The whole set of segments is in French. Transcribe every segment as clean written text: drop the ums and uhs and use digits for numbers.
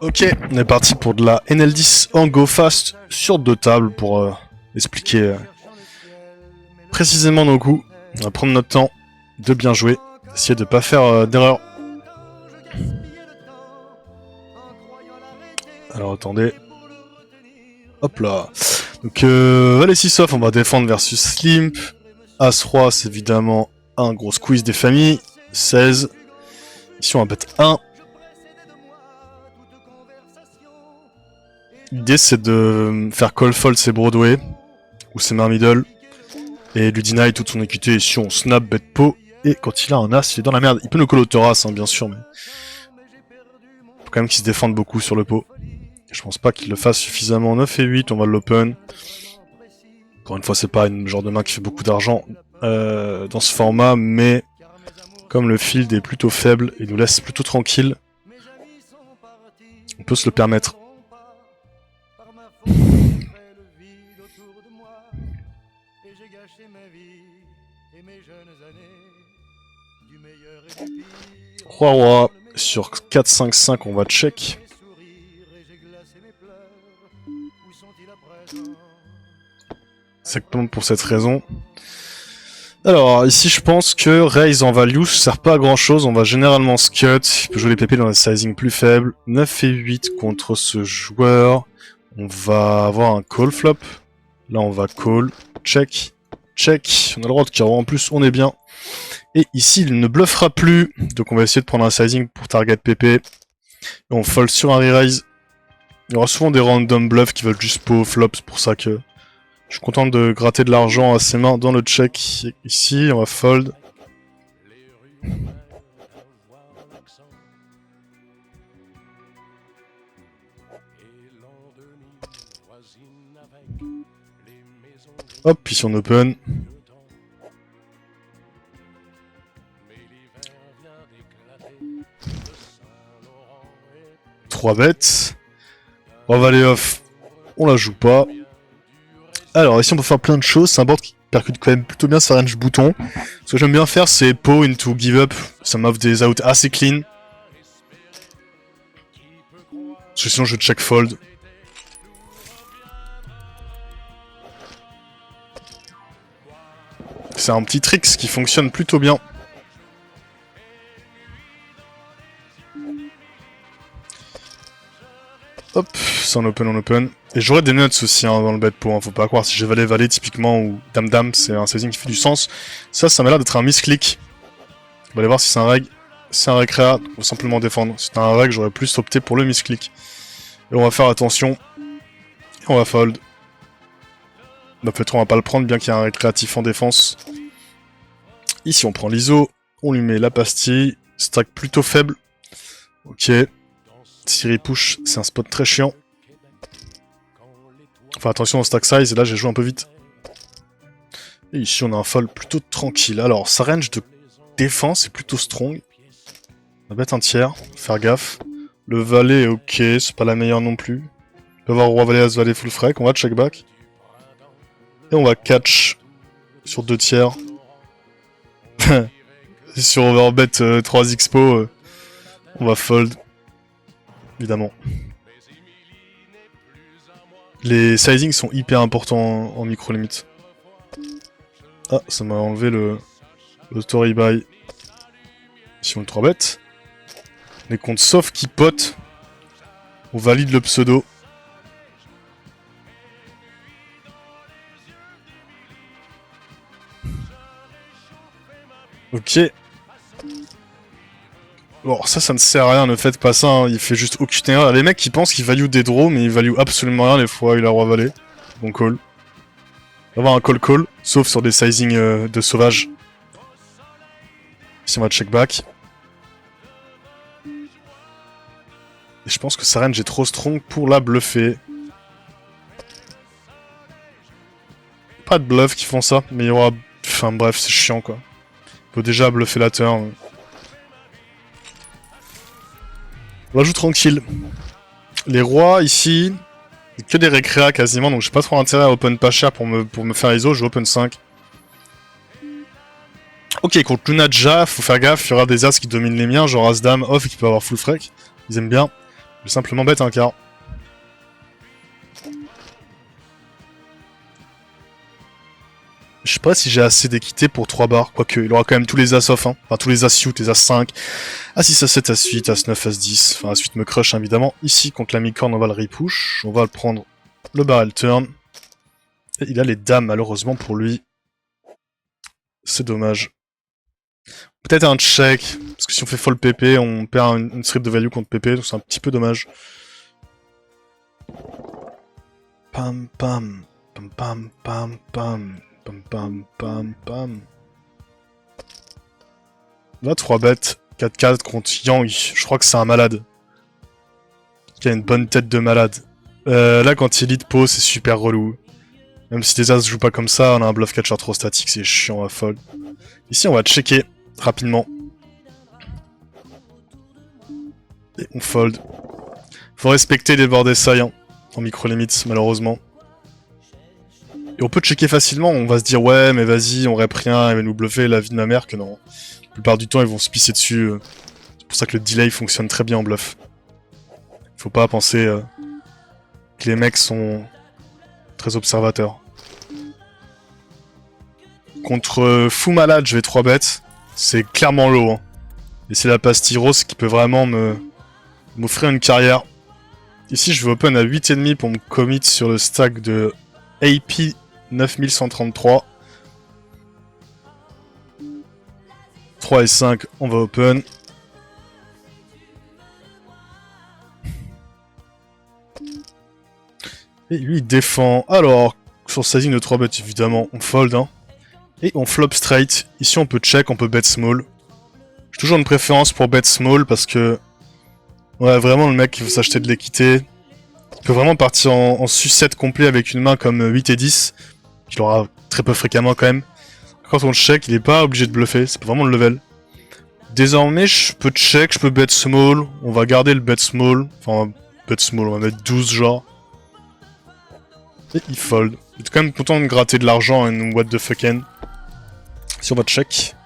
Ok, on est parti pour de la NL10 en go fast sur 2 tables pour expliquer précisément nos coups. On va prendre notre temps de bien jouer, essayer de pas faire d'erreur. Alors attendez. Hop là. Donc Valet 6 off, on va défendre versus Slimp. As-Roi, c'est évidemment un gros squeeze des familles. 16. Ici on va mettre 1. L'idée c'est de faire call fold ses Broadway ou ses mains middle et lui deny toute son équité. Ici on snap bet pot et quand il a un as il est dans la merde. Il peut nous call autoras bien sûr, mais faut quand même qu'il se défende beaucoup sur le pot. Je pense pas qu'il le fasse suffisamment. 9 et 8, on va l'open. Encore une fois, c'est pas une genre de main qui fait beaucoup d'argent dans ce format, mais comme le field est plutôt faible et nous laisse plutôt tranquille, on peut se le permettre. Roi-Roi, sur 4-5-5, on va check. Exactement pour cette raison. Alors, ici je pense que raise en value sert pas à grand chose, on va généralement scut, il peut jouer les PP dans un sizing plus faible. 9 et 8 contre ce joueur, on va avoir un call flop. Là on va call, check, check, on a le droit de carreau en plus, on est bien. Et ici il ne bluffera plus, donc on va essayer de prendre un sizing pour target PP. Et on fold sur un re-raise. Il y aura souvent des random bluffs qui veulent juste pot flop, c'est pour ça que je suis content de gratter de l'argent à ses mains dans le check. Ici, on va fold. Hop, ici on open. Trois bêtes. Valet off, on la joue pas. Alors ici on peut faire plein de choses, c'est un board qui percute quand même plutôt bien sa range bouton. Ce que j'aime bien faire c'est pot into give up, ça m'offre des outs assez clean. Parce que sinon je check fold. C'est un petit trick qui fonctionne plutôt bien. Hop, c'est en open, en open. Et j'aurais des nuts aussi hein, dans le bet pot, hein. Faut pas croire, si j'ai valet typiquement ou dame c'est un sizing qui fait du sens. Ça m'a l'air d'être un misclick. On va aller voir si c'est un reg. C'est un récréa, on va simplement défendre. Si c'était un reg, j'aurais plus opté pour le misclick. Et on va faire attention. Et on va fold. En fait, on va pas le prendre, bien qu'il y ait un récréatif en défense. Ici, on prend l'ISO, on lui met la pastille. Stack plutôt faible. Ok. S'il push, c'est un spot très chiant. Enfin attention au stack size, et là j'ai joué un peu vite. Et ici on a un fold plutôt tranquille. Alors sa range de défense est plutôt strong. On va mettre un tiers, faire gaffe. Le valet est ok, c'est pas la meilleure non plus. Il peut avoir roi valet as valet full frec, on va check back. Et on va catch sur 2 tiers. Sur overbet 3 expo, on va fold. Évidemment. Les sizings sont hyper importants en micro limite. Ah, ça m'a enlevé le story buy. Ici on le 3 bet. Les comptes sauf qui potent. On valide le pseudo. Ok. Bon, ça ne sert à rien, ne faites pas ça, hein. Il fait juste aucune erreur. Les mecs qui pensent qu'ils value des draws, mais ils value absolument rien les fois où il a roi valet. Bon call. On va avoir un call, sauf sur des sizing de sauvage. Ici on va check back. Et je pense que sa range est trop strong pour la bluffer. Pas de bluff qui font ça, mais il y aura... Enfin bref, c'est chiant quoi. Il faut déjà bluffer la turn. On la joue tranquille. Les rois ici, que des récréas quasiment, donc j'ai pas trop intérêt à open pas cher pour me faire ISO, je open 5. Ok, contre Lunadja, faut faire gaffe, il y aura des as qui dominent les miens, genre as-dame off et qui peut avoir full frec. Ils aiment bien. Je vais simplement bet un quart. Je sais pas si j'ai assez d'équité pour 3 barres, quoique il aura quand même tous les as off, hein. Enfin tous les as suit, les as 5, as 6, as 7, as 8, as 9, as 10, enfin as 8 me crush évidemment. Ici contre la mi-corne on va le repush, on va le prendre le barrel turn. Et il a les dames malheureusement pour lui. C'est dommage. Peut-être un check, parce que si on fait fold PP, on perd une strip de value contre PP, donc c'est un petit peu dommage. Pam pam, pam pam pam pam. Pam pam pam pam. Là, 3 bêtes. 4-4 contre Yang. Je crois que c'est un malade. Qui a une bonne tête de malade. Là, quand il lead pose, c'est super relou. Même si les as jouent pas comme ça, on a un bluff catcher trop statique, c'est chiant à fold. Ici, on va checker rapidement. Et on fold. Faut respecter les bords des saillants en micro-limits, malheureusement. Et on peut checker facilement, on va se dire ouais mais vas-y, on rep rien, elle va nous bluffer la vie de ma mère, que non. La plupart du temps ils vont se pisser dessus, c'est pour ça que le delay fonctionne très bien en bluff. Faut pas penser que les mecs sont très observateurs. Contre Fou Malade, je vais 3 bêtes, c'est clairement low. Hein. Et c'est la pastille rose qui peut vraiment m'offrir une carrière. Ici je vais open à 8,5 pour me commit sur le stack de AP 9133. 3 et 5, on va open. Et lui il défend. Alors, sur sizing de 3 bêtes évidemment, on fold. Hein. Et on flop straight. Ici on peut check, on peut bet small. J'ai toujours une préférence pour bet small parce que... Ouais, vraiment le mec qui veut s'acheter de l'équité. Il peut vraiment partir en sucette complet avec une main comme 8 et 10. Qu'il aura très peu fréquemment quand même. Quand on check, il est pas obligé de bluffer, c'est pas vraiment le level. Désormais, je peux check, je peux bet small. On va garder le bet small. Enfin, bet small, on va mettre 12 genre. Et il fold. Il est quand même content de gratter de l'argent and what the fucken. Si on va check.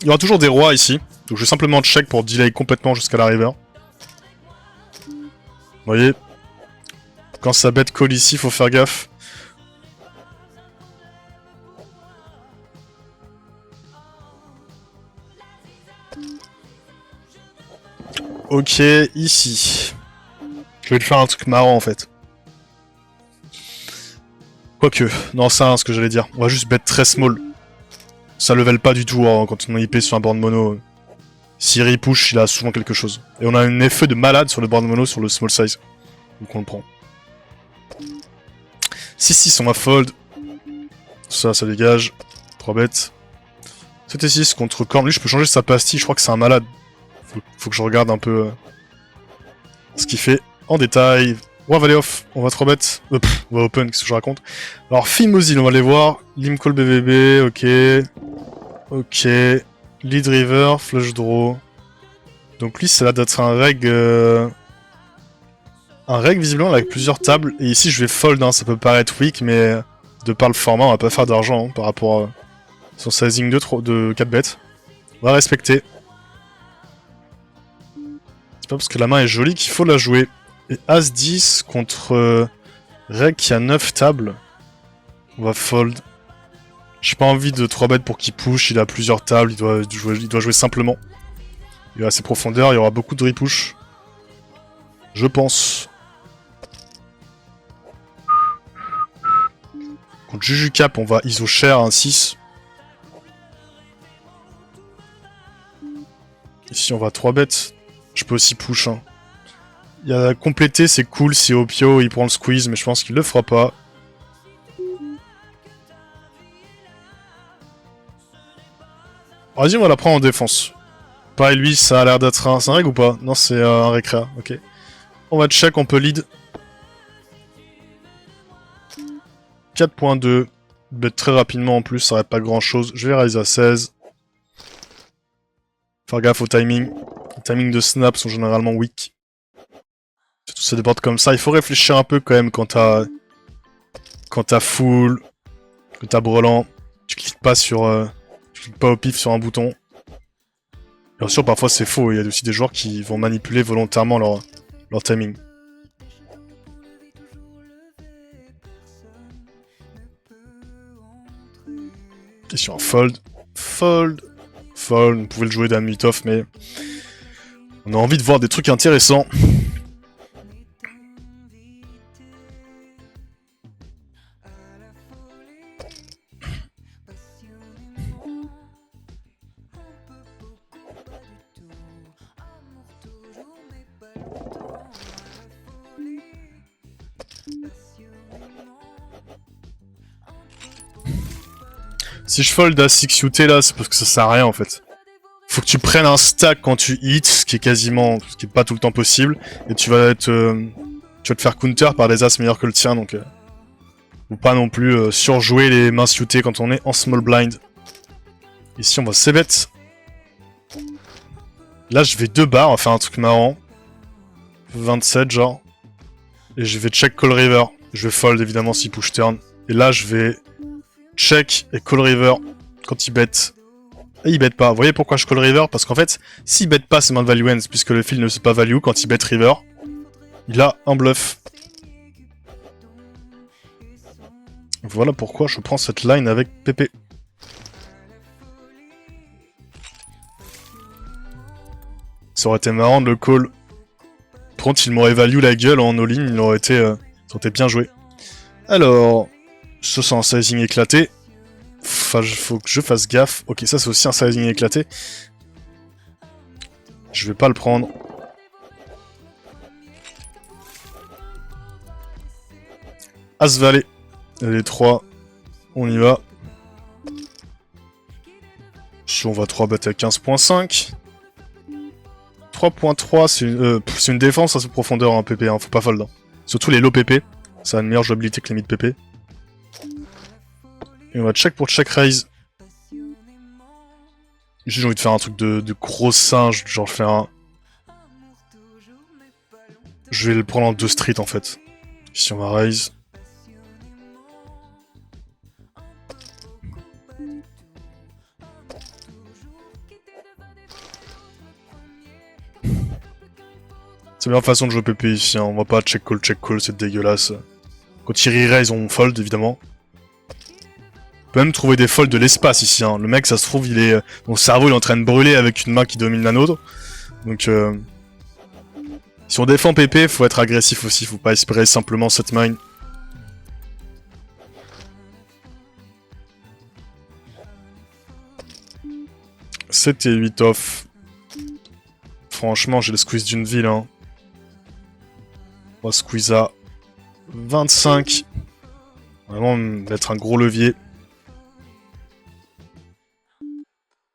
Il y aura toujours des rois ici. Donc je vais simplement check pour delay complètement jusqu'à la river. Vous voyez, quand ça bet call ici, faut faire gaffe. Ok, ici. Je vais te faire un truc marrant en fait. Quoique, non, c'est ce que j'allais dire. On va juste bet très small. Ça level pas du tout hein, quand on est IP sur un board mono. S'il repush, il a souvent quelque chose. Et on a un effet de malade sur le board mono sur le small size. Donc on le prend. 6-6, on va fold. Ça dégage. 3 bêtes. 7 et 6 contre Korn. Lui, je peux changer sa pastille, je crois que c'est un malade. Faut que je regarde un peu ce qu'il fait en détail. Roi Valley off, on va 3 bêtes. On va open, qu'est-ce que je raconte. Alors, Fimozil, on va les voir. Limcall BVB, ok. Ok. Lead River, Flush Draw. Donc lui, ça a l'air d'être un reg... Un reg visiblement avec plusieurs tables. Et ici, je vais fold, hein. Ça peut paraître weak, mais de par le format, on va pas faire d'argent hein, par rapport à son sizing de 4 bêtes. On va respecter. C'est pas parce que la main est jolie qu'il faut la jouer. Et As-10 contre Reg qui a 9 tables. On va fold. J'ai pas envie de 3 bêtes pour qu'il push, il a plusieurs tables, il doit jouer simplement. Il a ses profondeurs, il y aura beaucoup de repush. Je pense. Contre Juju Cap, on va ISO cher un 6. Ici, on va 3 bêtes. Je peux aussi push. Hein. Il y a compléter, c'est cool si Opio il prend le squeeze, mais je pense qu'il le fera pas. Vas-y, on va la prendre en défense. Pareil, lui, ça a l'air d'être un... C'est un reg ou pas? Non, c'est un récréa, ok. On va check, on peut lead. 4.2. Bet très rapidement en plus, ça n'arrête pas grand chose. Je vais raise à 16. Faire gaffe au timing. Les timings de snap sont généralement weak. Surtout sur des boards comme ça, il faut réfléchir un peu quand même quand t'as full, quand t'as brelant. Tu cliques pas sur Je clique pas au pif sur un bouton. Bien sûr, parfois c'est faux, il y a aussi des joueurs qui vont manipuler volontairement leur timing. Question fold. Fold. Fold. Vous pouvez le jouer d'un mid-off, mais on a envie de voir des trucs intéressants. Si je fold à 6 UT là, c'est parce que ça sert à rien en fait. Faut que tu prennes un stack quand tu hits, ce qui est pas tout le temps possible, et tu vas te faire counter par des as meilleurs que le tien, donc faut pas non plus surjouer les mains UT quand on est en small blind. Ici on va c-bet. Là je vais 2 barres, on va faire un truc marrant. 27 genre. Et je vais check call river. Je vais fold évidemment s'il push turn. Et là je vais check et call river quand il bet. Et il bet pas. Vous voyez pourquoi je call river? Parce qu'en fait, s'il bet pas, c'est main de value ends, puisque le fil ne sait pas value. Quand il bet river, il a un bluff. Voilà pourquoi je prends cette line avec PP. Ça aurait été marrant de le call. Par contre, il m'aurait value la gueule en all-in, il aurait été bien joué. Alors, ça c'est un sizing éclaté. Enfin, faut que je fasse gaffe. Ok, ça c'est aussi un sizing éclaté. Je vais pas le prendre. As-valet. Les 3. On y va. Si on va 3 bet à 15.5. 3.3, c'est une défense à cette profondeur en PP, hein, faut pas fold. Hein. Surtout les low PP, ça a une meilleure jouabilité que les mid PP. Et on va check pour check raise. J'ai envie de faire un truc de gros singe, genre faire un... Je vais le prendre en 2 street en fait. Ici on va raise. C'est la meilleure façon de jouer PP ici, hein. On va pas check call, c'est dégueulasse. Quand il re-raise, on fold évidemment. On peut même trouver des folds de l'espace ici, hein. Le mec, ça se trouve, son cerveau il est en train de brûler avec une main qui domine la nôtre. Donc, si on défend PP, faut être agressif aussi, faut pas espérer simplement cette main. C'était 8 off. Franchement, j'ai le squeeze d'une ville, hein. On va squeeze à 25. Vraiment mettre un gros levier.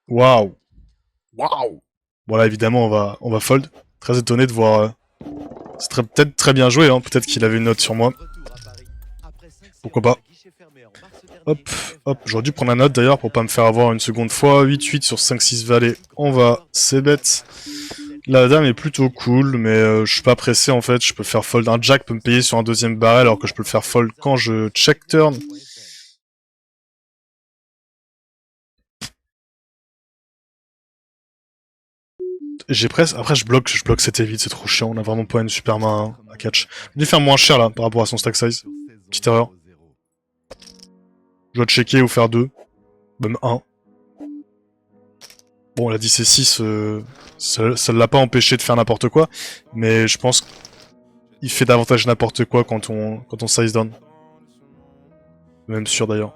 Waouh. Waouh. Voilà, évidemment, on va fold. Très étonné de voir... C'est peut-être très bien joué, hein. Peut-être qu'il avait une note sur moi. Pourquoi pas. Hop, hop. J'aurais dû prendre la note d'ailleurs pour pas me faire avoir une seconde fois. 8-8 sur 5-6 valets. On va c-bet. La dame est plutôt cool, mais je suis pas pressé en fait. Je peux faire fold. Un jack peut me payer sur un deuxième barrel alors que je peux le faire fold quand je check turn. J'ai presque... Après je bloque c'était vite, c'est trop chiant. On a vraiment pas une super main à catch. Je vais faire moins cher là par rapport à son stack size. Petite erreur. Je dois checker ou faire 2. Même 1. Bon, la 10 et 6, ça l'a pas empêché de faire n'importe quoi, mais je pense qu'il fait davantage n'importe quoi quand on size down. Même sûr d'ailleurs.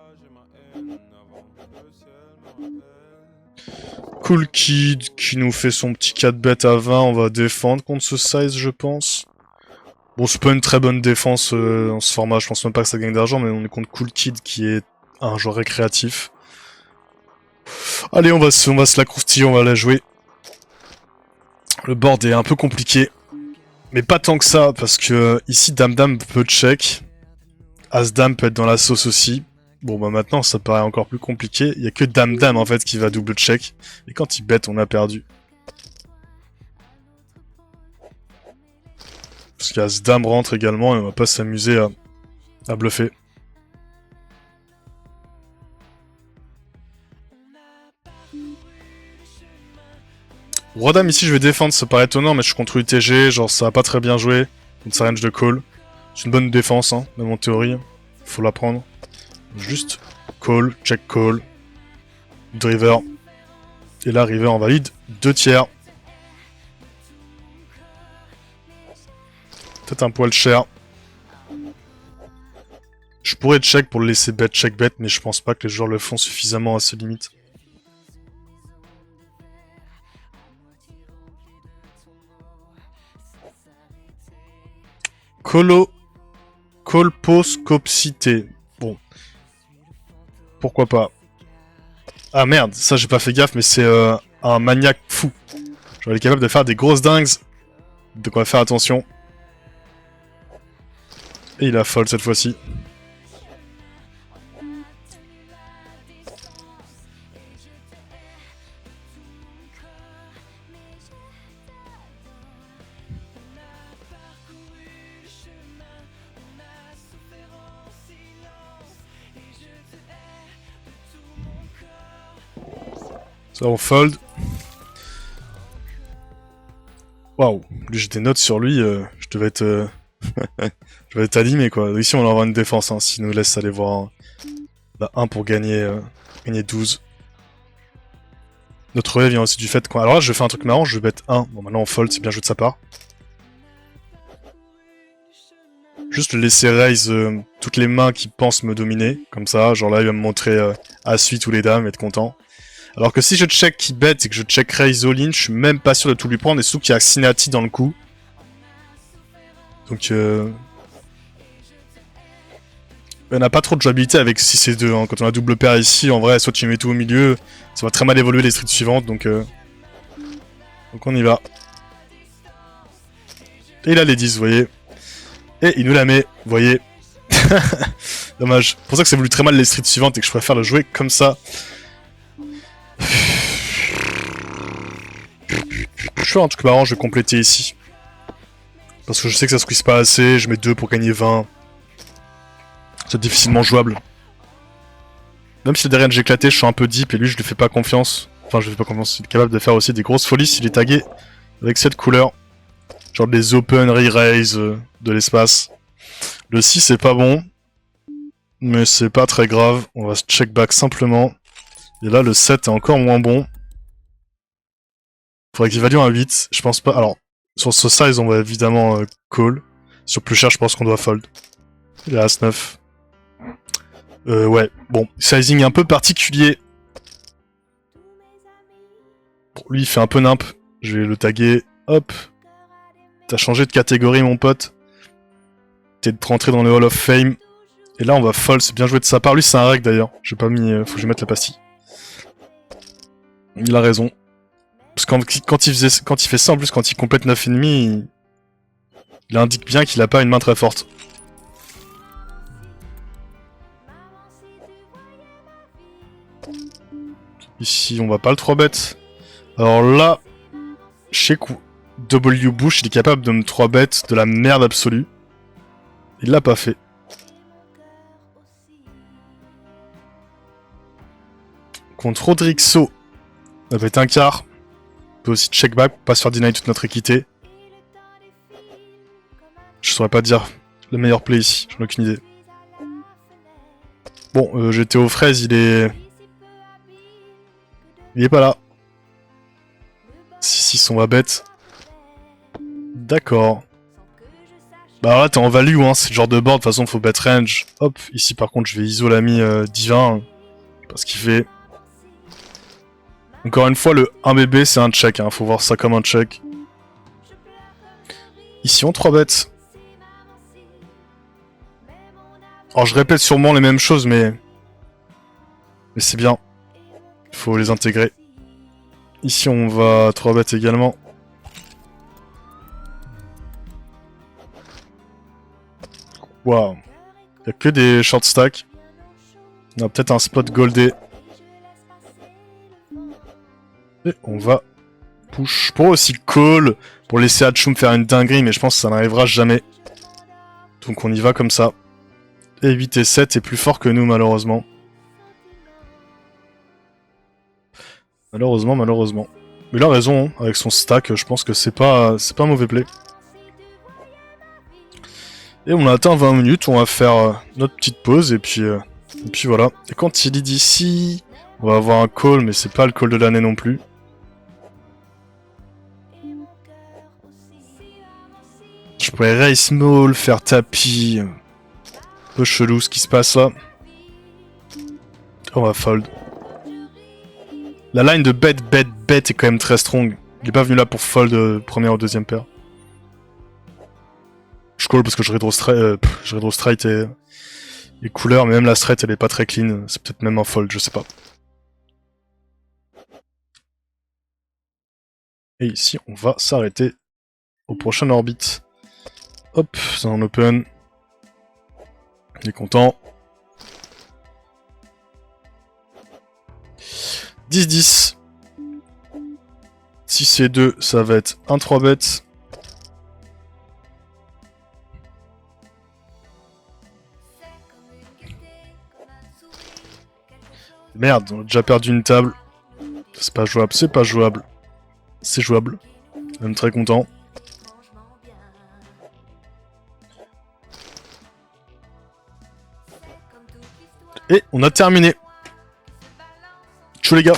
Cool Kid qui nous fait son petit 4 bet à 20, on va défendre contre ce size je pense. Bon, c'est pas une très bonne défense dans ce format, je pense même pas que ça gagne d'argent, mais on est contre Cool Kid qui est un joueur récréatif. Allez, on va se la croustiller, on va la jouer. Le board est un peu compliqué. Mais pas tant que ça, parce que ici, Dame-Dame peut check. As-Dame peut être dans la sauce aussi. Bon, bah maintenant, ça paraît encore plus compliqué. Il y a que Dame-Dame, en fait, qui va double check. Et quand il bet, on a perdu. Parce qu'As-Dame rentre également, et on va pas s'amuser à bluffer. Roi dame ici je vais défendre, ça paraît étonnant mais je suis contre UTG, genre ça va pas très bien jouer contre sa range de call. C'est une bonne défense hein, même en théorie, faut la prendre. Juste call, check call, driver. Et là river en valide 2 tiers. Peut-être un poil cher. Je pourrais check pour le laisser bet, check bet, mais je pense pas que les joueurs le font suffisamment à ses limites. Colposcopcité. Bon. Pourquoi pas. Ah merde, ça j'ai pas fait gaffe, mais c'est un maniaque fou. Genre il est capable de faire des grosses dingues. Donc on va faire attention. Et il a fold cette fois-ci. Ça on fold. Waouh, lui j'ai des notes sur lui, je devais être... je vais être animé quoi. Ici on va avoir une défense, hein, s'il nous laisse aller voir la 1 pour gagner, gagner 12. Notre relais vient aussi du fait quoi. Alors là je vais faire un truc marrant, je vais bet 1. Bon maintenant on fold, c'est bien joué de sa part. Juste le laisser raise toutes les mains qui pensent me dominer, comme ça, genre là il va me montrer As-8 ou les dames, être content. Alors que si je check qui bet et que je check raise all-in, je suis même pas sûr de tout lui prendre, et surtout qu'il y a Xinati dans le coup. Donc on n'a pas trop de jouabilité avec 6 et 2, hein. Quand on a double paire ici, en vrai, soit tu mets tout au milieu, ça va très mal évoluer les streets suivantes, donc on y va. Et il a les 10, vous voyez. Et il nous la met, vous voyez. Dommage. C'est pour ça que ça voulu très mal les streets suivantes et que je préfère le jouer comme ça. Je fais un truc marrant, je vais compléter ici. Parce que je sais que ça squeeze pas assez, je mets 2 pour gagner 20. C'est difficilement jouable. Même si le derrière j'ai éclaté, je suis un peu deep et lui je lui fais pas confiance. Enfin je lui fais pas confiance, il est capable de faire aussi des grosses folies s'il est tagué avec cette couleur. Genre des open re-raise de l'espace. Le 6 c'est pas bon. Mais c'est pas très grave, on va se check back simplement. Et là le 7 est encore moins bon. Faudrait qu'il value un 8, je pense pas. Alors, sur ce size on va évidemment call. Sur plus cher je pense qu'on doit fold. Il est As 9. Ouais, bon, sizing un peu particulier. Bon, lui il fait un peu nimp. Je vais le taguer. Hop. T'as changé de catégorie mon pote. T'es rentré dans le Hall of Fame. Et là on va fold, c'est bien joué de sa part. Lui c'est un reg d'ailleurs. J'ai pas mis. Faut que je mette la pastille. Il a raison. Parce que quand il fait ça, en plus quand il complète 9,5, il indique bien qu'il a pas une main très forte. Ici on va pas le 3-bet. Alors là, chez W Bush il est capable de me 3-bet de la merde absolue. Il l'a pas fait. Contre Rodrixo, on va bet un quart. On peut aussi check back pour pas se faire deny toute notre équité. Je saurais pas dire le meilleur play ici, j'en ai aucune idée. Bon, j'étais aux fraises, il est pas là. 6-6 on va bet. D'accord. Bah là t'es en value hein, c'est le genre de board, de toute façon faut bet range. Hop, ici par contre je vais iso l'ami divin. Je sais pas ce qu'il fait. Encore une fois le 1BB c'est un check, hein, faut voir ça comme un check. Ici on 3 bêtes. Alors je répète sûrement les mêmes choses mais c'est bien. Il faut les intégrer. Ici on va 3 bêtes également. Waouh. Il y a que des short stacks. On a peut-être un spot goldé. Et on va push. Pour aussi call. Pour laisser Hatchoum faire une dinguerie. Mais je pense que ça n'arrivera jamais. Donc on y va comme ça. Et 8 et 7 est plus fort que nous malheureusement. Malheureusement, malheureusement. Mais il a raison, hein. Avec son stack, je pense que c'est pas un mauvais play. Et on a atteint 20 minutes, on va faire notre petite pause et puis voilà. Et quand il est d'ici, on va avoir un call, mais c'est pas le call de l'année non plus. Je pourrais raise small, faire tapis. Un peu chelou ce qui se passe là. On va fold. La line de bet est quand même très strong. Il est pas venu là pour fold première ou deuxième paire. Je call parce que je redraw straight et couleurs, mais même la straight elle est pas très clean. C'est peut-être même un fold, je sais pas. Et ici on va s'arrêter au prochain orbite. Hop, c'est un open. Il est content. 10-10. 6 et 2, ça va être un 3 bet. Merde, on a déjà perdu une table. C'est pas jouable, c'est pas jouable. C'est jouable. Même très content. Et on a terminé. Tchou les gars.